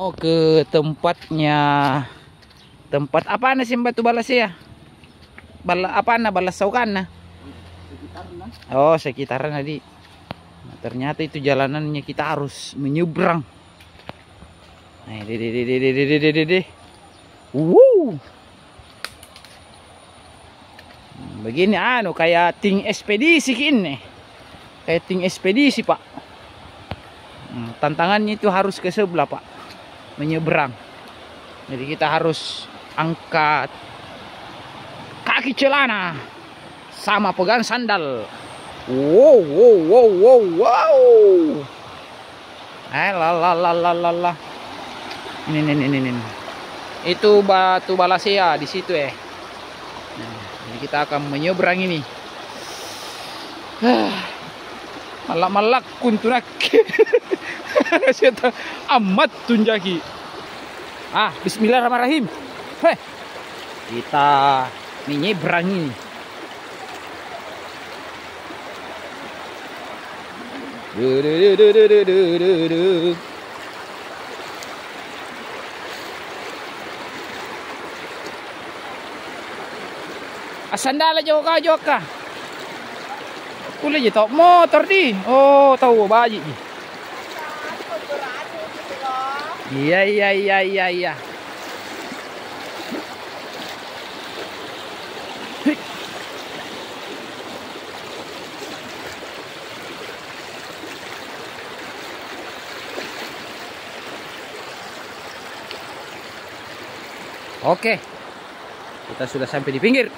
Oh, ke tempatnya. Tempat apa na sim batu balas ya? Apa na balas saukan na? Oh, sekitaran tadi. Nah, ternyata itu jalanannya kita harus menyeberang. Nah, deh. Begini kayak ting ekspedisi ini. Kayak ting ekspedisi, Pak. Tantangannya itu harus ke sebelah, Pak. Menyeberang. Jadi kita harus angkat kaki celana sama pegang sandal. Wow. Lalalala. Ini. Itu batu balasea di situ ya. Nah, jadi kita akan menyeberang ini. Malak kuntunak. Siapa amat tunjaki. Bismillahirrahmanirrahim. Kita menyeberang ini. Sandala joka. Kule je tok motor di. Oh, tahu baji. Iya. Oke. Kita sudah sampai di pinggir.